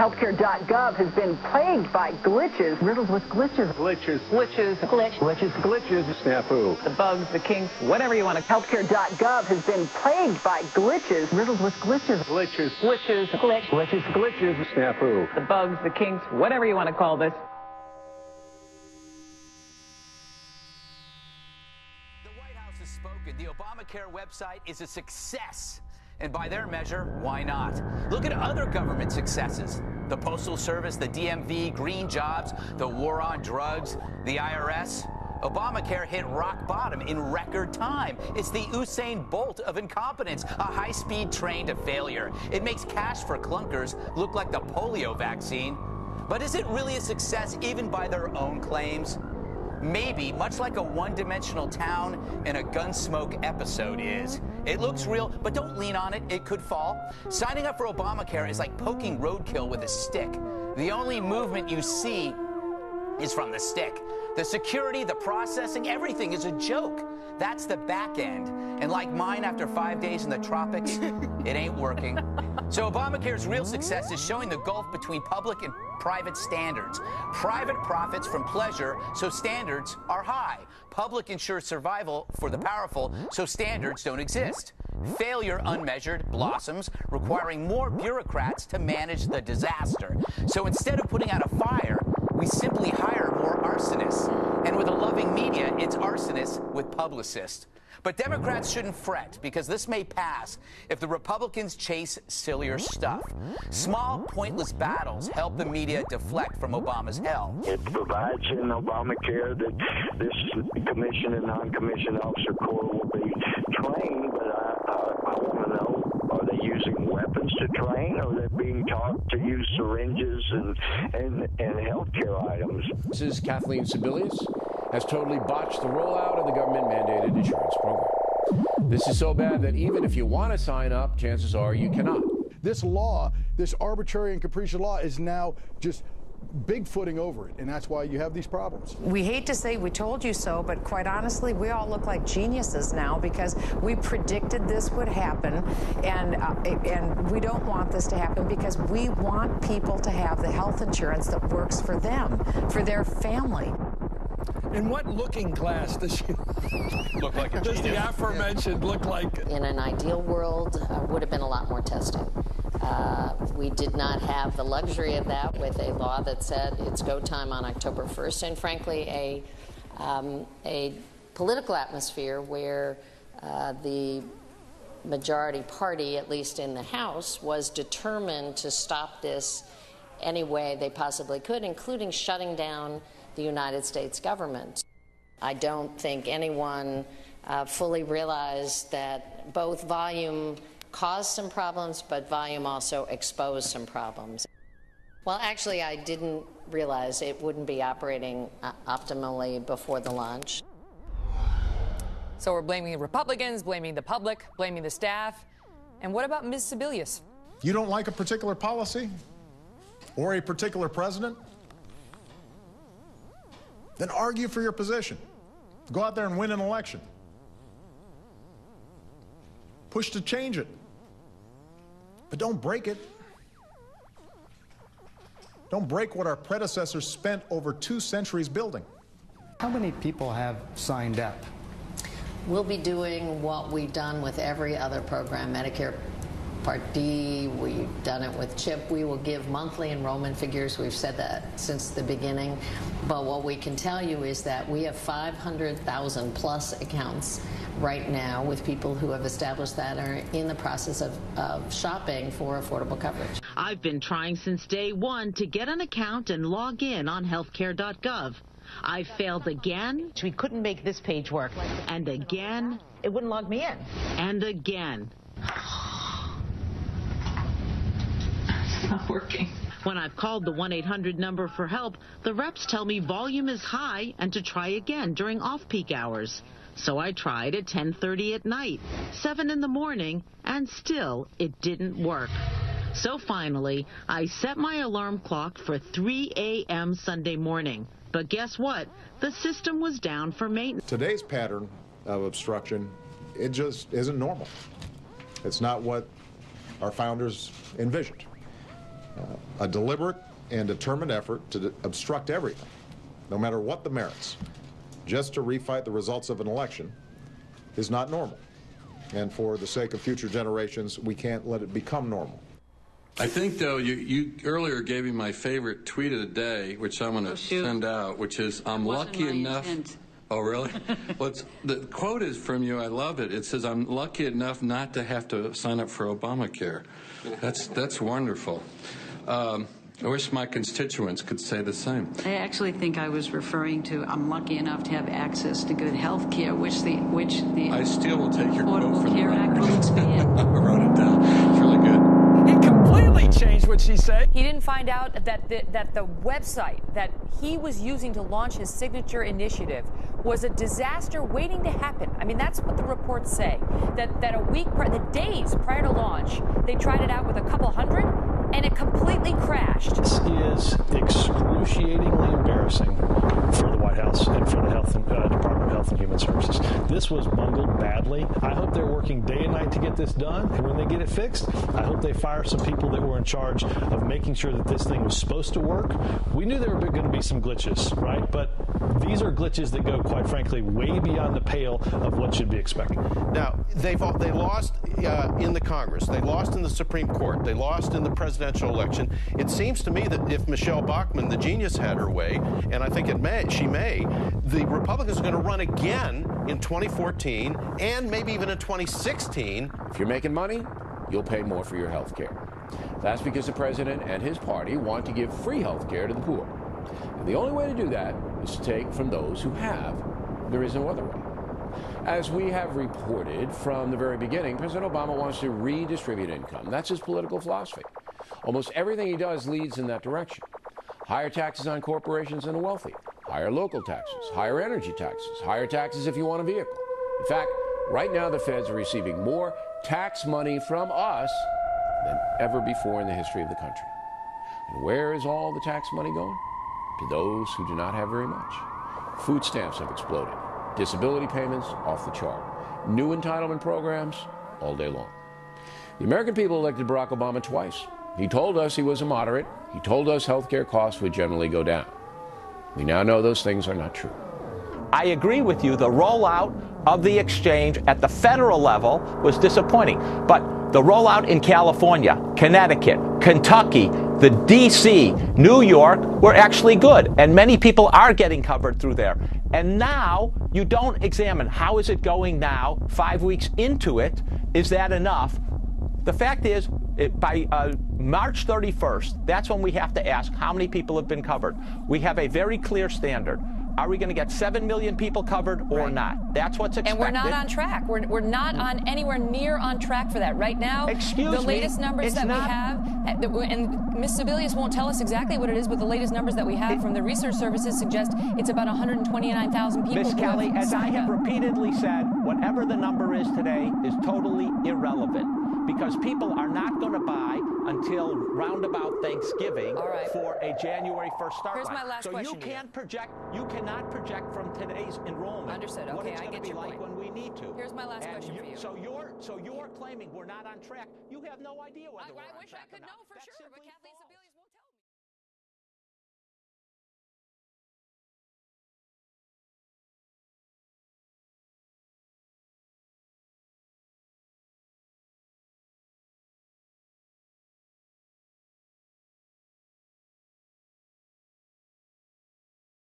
Healthcare.gov has been plagued by glitches. Riddled with glitches. Glitches. Glitches. Glitches. Glitches. Snafu. The bugs, the kinks, whatever you want to. Healthcare.gov has been plagued by glitches. Riddled with glitches. Glitches. Glitches. Glitches. Glitches. Snafu. The bugs, the kinks, whatever you want to call this. The White House has spoken. The Obamacare website is a success. And by their measure, why not? Look at other government successes. The Postal Service, the DMV, green jobs, the war on drugs, the IRS. Obamacare hit rock bottom in record time. It's the Usain Bolt of incompetence, a high-speed train to failure. It makes cash for clunkers look like the polio vaccine. But is it really a success even by their own claims? Maybe, much like a one-dimensional town in a Gunsmoke episode is. It looks real, but don't lean on it. It could fall. Signing up for Obamacare is like poking roadkill with a stick. The only movement you see is from the stick. The security, the processing, everything is a joke. That's the back end. And like mine after 5 days in the tropics, it ain't working. So Obamacare's real success is showing the gulf between public and private standards. Private profits from pleasure, so standards are high. Public ensures survival for the powerful, so standards don't exist. Failure unmeasured blossoms, requiring more bureaucrats to manage the disaster. So instead of putting out a fire, we simply hire more arsonists. And with a loving media, it's arsonists with publicists. But Democrats shouldn't fret, because this may pass if the Republicans chase sillier stuff. Small, pointless battles help the media deflect from Obama's hell. It provides in Obamacare that this commission and non-commissioned officer corps will be trained, but I want to know, are they using weapons to train, or are they being taught to use syringes and healthcare items? This is Kathleen Sebelius has totally botched the rollout of the government-mandated insurance program. This is so bad that even if you want to sign up, chances are you cannot. This law, this arbitrary and capricious law, is now just bigfooting over it, and that's why you have these problems. We hate to say we told you so, but quite honestly, we all look like geniuses now because we predicted this would happen, and we don't want this to happen because we want people to have the health insurance that works for them, for their family. In what looking glass does she look like? Does the aforementioned look like? In an ideal world, would have been a lot more testing. We did not have the luxury of that with a law that said it's go time on October 1st, and frankly, a political atmosphere where the majority party, at least in the House, was determined to stop this any way they possibly could, including shutting down the United States government. I don't think anyone fully realized that both volume caused some problems, but volume also exposed some problems. Well, actually, I didn't realize it wouldn't be operating optimally before the launch. So we're blaming the Republicans, blaming the public, blaming the staff. And what about Ms. Sebelius? You don't like a particular policy or a particular president? Then argue for your position. Go out there and win an election. Push to change it. But don't break it. Don't break what our predecessors spent over 2 centuries building. How many people have signed up? We'll be doing what we've done with every other program, Medicare Part D, we've done it with CHIP. We will give monthly enrollment figures. We've said that since the beginning. But what we can tell you is that we have 500,000 plus accounts right now with people who have established that and are in the process of shopping for affordable coverage. I've been trying since day one to get an account and log in on healthcare.gov. I failed again. We couldn't make this page work. And again. It wouldn't log me in. And again. Not working. When I've called the 1-800 number for help, the reps tell me volume is high and to try again during off-peak hours. So I tried at 10:30 at night, 7 in the morning, and still it didn't work. So finally, I set my alarm clock for 3 a.m. Sunday morning. But guess what? The system was down for maintenance. Today's pattern of obstruction, it just isn't normal. It's not what our founders envisioned. A deliberate and determined effort to obstruct everything, no matter what the merits, just to refight the results of an election, is not normal. And for the sake of future generations, we can't let it become normal. I think, though, you earlier gave me my favorite tweet of the day, which I'm going to send out, which is, I'm lucky enough. Oh, really? Well, the quote is from you. I love it. It says, I'm lucky enough not to have to sign up for Obamacare. That's wonderful. I wish my constituents could say the same. I actually think I was referring to I'm lucky enough to have access to good health care, which the I still will take your quote Affordable for the Care Act record. will expand. I wrote it down. It's really good. He completely changed what she said. He didn't find out that the website that he was using to launch his signature initiative was a disaster waiting to happen. I mean, that's what the reports say. That a week, the days prior to launch, they tried it out with a couple hundred, and it completely crashed. This is excruciatingly embarrassing for the White House and for the Department of Health and Human Services. This was bungled badly. I hope they're working day and night to get this done, and when they get it fixed, I hope they fire some people that were in charge of making sure that this thing was supposed to work. We knew there were going to be some glitches, right? But these are glitches that go, quite frankly, way beyond the pale of what should be expected. Now, they lost in the Congress. They lost in the Supreme Court. They lost in the presidential election. It seems to me that if Michelle Bachmann, the genius, had her way, and I think she may, the Republicans are going to run again in 2014 and maybe even in 2016. If you're making money, you'll pay more for your health care. That's because the president and his party want to give free health care to the poor. And the only way to do that is to take from those who have. There is no other way. As we have reported from the very beginning, President Obama wants to redistribute income. That's his political philosophy. Almost everything he does leads in that direction. Higher taxes on corporations and the wealthy, higher local taxes, higher energy taxes, higher taxes if you want a vehicle. In fact, right now the feds are receiving more tax money from us than ever before in the history of the country. And where is all the tax money going? To those who do not have very much. Food stamps have exploded. Disability payments off the chart. New entitlement programs all day long. The American people elected Barack Obama twice. He told us he was a moderate. He told us health care costs would generally go down. We now know those things are not true. I agree with you. The rollout of the exchange at the federal level was disappointing. But the rollout in California, Connecticut, Kentucky, the D.C., New York were actually good. And many people are getting covered through there. And now you don't examine how is it going now, 5 weeks into it. Is that enough? The fact is, by March 31st, that's when we have to ask how many people have been covered. We have a very clear standard. Are we going to get 7 million people covered or not? That's what's expected. And we're not on track. We're not on anywhere near on track for that. Right now, the latest numbers that we have, and Ms. Sebelius won't tell us exactly what it is, but the latest numbers that we have from the research services suggest it's about 129,000 people. Ms. Kelly, as I have repeatedly said, whatever the number is today is totally irrelevant, because people are not going to buy until roundabout Thanksgiving for a January 1st start line. Here's my last question. You cannot project from today's enrollment. Understood. What Okay, it's I going to get be your like point. when we need to. Here's my last question for you. So you're claiming we're not on track. You have no idea whether we're on track or not. I wish I could know for sure, but Kathleen Sebelius